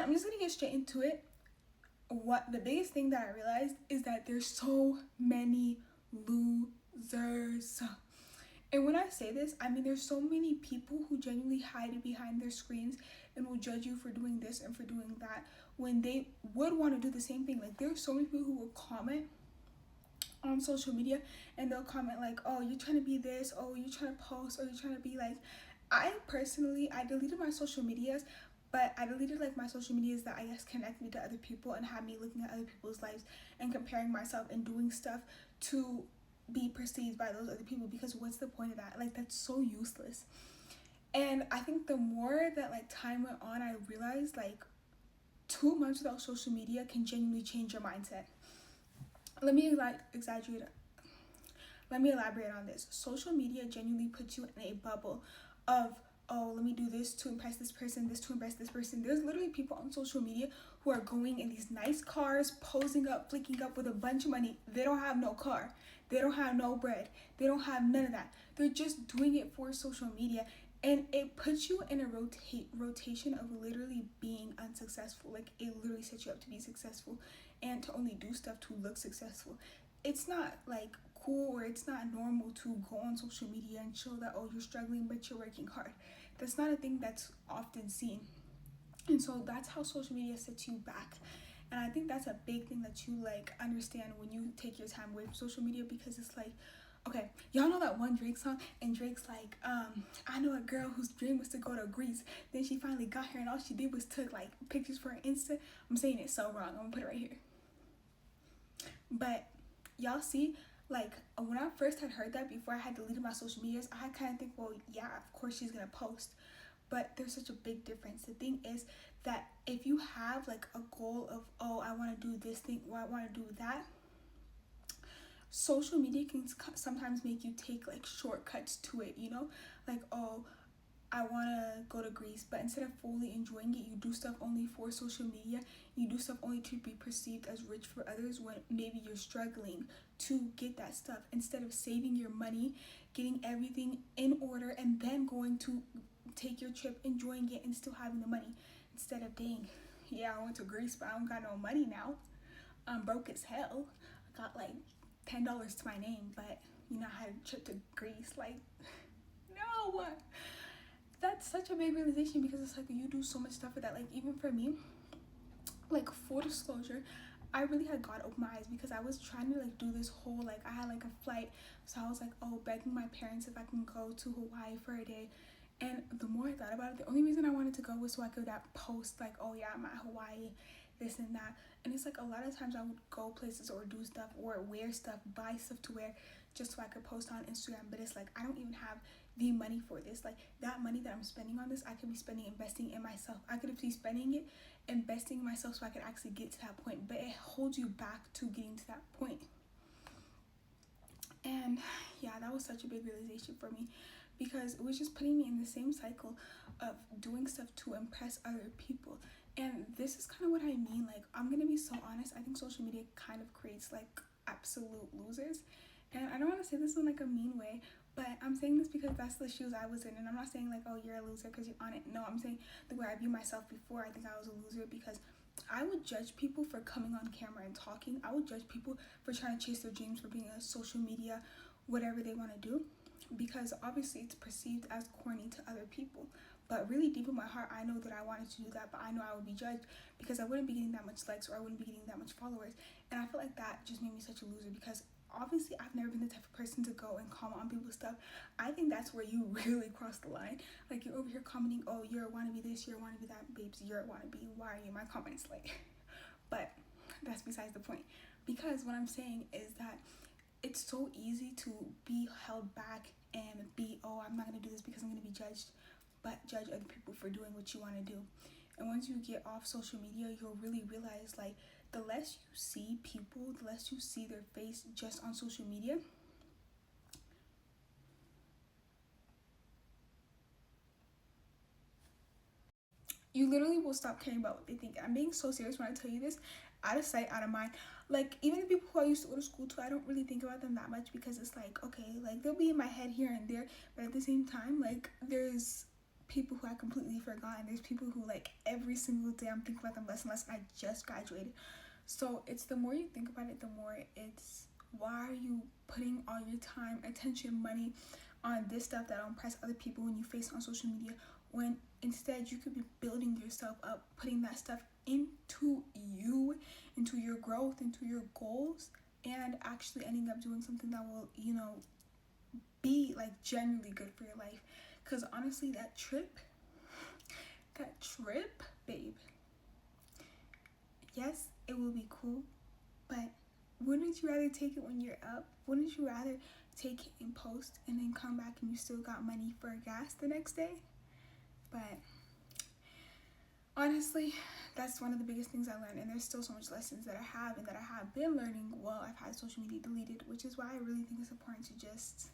I'm just gonna get straight into it. What the biggest thing that I realized is that there's so many losers. And when I say this, I mean there's so many people who genuinely hide behind their screens and will judge you for doing this and for doing that when they would want to do the same thing. Like there's so many people who will comment on social media and they'll comment like, oh, you're trying to be this, oh, you're trying to post, or you're trying to be like, I deleted my social medias, but I deleted like my social medias that I guess connect me to other people and have me looking at other people's lives and comparing myself and doing stuff to be perceived by those other people, because what's the point of that? Like that's so useless. And I think the more that like time went on, I realized like 2 months without social media can genuinely change your mindset. Let me elaborate on this. Social media genuinely puts you in a bubble of, oh, let me do this to impress this person, this to impress this person. There's literally people on social media who are going in these nice cars, posing up, flicking up with a bunch of money. They don't have no car. They don't have no bread. They don't have none of that. They're just doing it for social media. And it puts you in a rotation of literally being unsuccessful. Like it literally sets you up to be successful and to only do stuff to look successful. It's not like cool or it's not normal to go on social media and show that, oh, you're struggling but you're working hard. That's not a thing that's often seen. And so that's how social media sets you back. And I think that's a big thing that you like understand when you take your time away from social media, because it's like, okay, y'all know that one Drake song, and Drake's like, I know a girl whose dream was to go to Greece. Then she finally got here and all she did was took like pictures for her Insta. I'm saying it so wrong. I'm gonna put it right here. But y'all see, like when I first had heard that before I had deleted my social medias, I had kind of think, well, yeah, of course she's gonna post. But there's such a big difference. The thing is that if you have like a goal of, oh, I want to do this thing or I want to do that, social media can sometimes make you take like shortcuts to it, you know, like, oh, I want to go to Greece, but instead of fully enjoying it, you do stuff only for social media. You do stuff only to be perceived as rich for others when maybe you're struggling to get that stuff, instead of saving your money, getting everything in order, and then going to take your trip, enjoying it, and still having the money. Instead of, dang, yeah, I went to Greece, but I don't got no money now. I'm broke as hell. I got like $10 to my name, but you know, I had a trip to Greece. Like, no. That's such a big realization, because it's like you do so much stuff for that. Like even for me, like full disclosure, I really had God open my eyes, because I was trying to like do this whole, like I had like a flight, so I was like, oh, begging my parents if I can go to Hawaii for a day. And the more I thought about it, the only reason I wanted to go was so I could post like, oh yeah, I'm at Hawaii, this and that. And it's like a lot of times I would go places or do stuff or wear stuff, buy stuff to wear just so I could post on Instagram. But it's like I don't even have the money for this. Like that money that I'm spending on this, I could be spending investing in myself. I could be spending it investing in myself so I could actually get to that point. But it holds you back to getting to that point. And yeah, that was such a big realization for me, because it was just putting me in the same cycle of doing stuff to impress other people. And this is kind of what I mean. Like, I'm gonna be so honest, I think social media kind of creates like absolute losers. And I don't want to say this in like a mean way, but I'm saying this because that's the shoes I was in. And I'm not saying like, oh, you're a loser because you're on it. No, I'm saying the way I view myself before, I think I was a loser because I would judge people for coming on camera and talking. I would judge people for trying to chase their dreams, for being a social media, whatever they want to do, because obviously it's perceived as corny to other people. But really deep in my heart, I know that I wanted to do that, but I know I would be judged because I wouldn't be getting that much likes or I wouldn't be getting that much followers. And I feel like that just made me such a loser, because obviously I've never been the type of person to go and comment on people's stuff. I think that's where you really cross the line. Like, you're over here commenting, oh, you're a wannabe this, you're a wannabe that. Babes, you're a wannabe. Why are you in my comments? Like, but that's besides the point, because what I'm saying is that it's so easy to be held back and be, oh, I'm not going to do this because I'm going to be judged, but judge other people for doing what you want to do. And once you get off social media, you'll really realize, like, the less you see people, the less you see their face just on social media, you literally will stop caring about what they think. I'm being so serious when I tell you this. Out of sight, out of mind. Like, even the people who I used to go to school to, I don't really think about them that much, because it's like, okay, like, they'll be in my head here and there, but at the same time, like, there's people who I completely forgotten. There's people who, like, every single day I'm thinking about them less and less. I just graduated. So it's the more you think about it, the more it's, why are you putting all your time, attention, money on this stuff that will impress other people when you face it on social media, when instead you could be building yourself up, putting that stuff into you, into your growth, into your goals, and actually ending up doing something that will, be like genuinely good for your life. Because honestly, that trip, babe, yes, it will be cool, but wouldn't you rather take it when you're up? Wouldn't you rather take it in post and then come back and you still got money for gas the next day? But honestly, that's one of the biggest things I learned, and there's still so much lessons that I have and that I have been learning while I've had social media deleted, which is why I really think it's important to just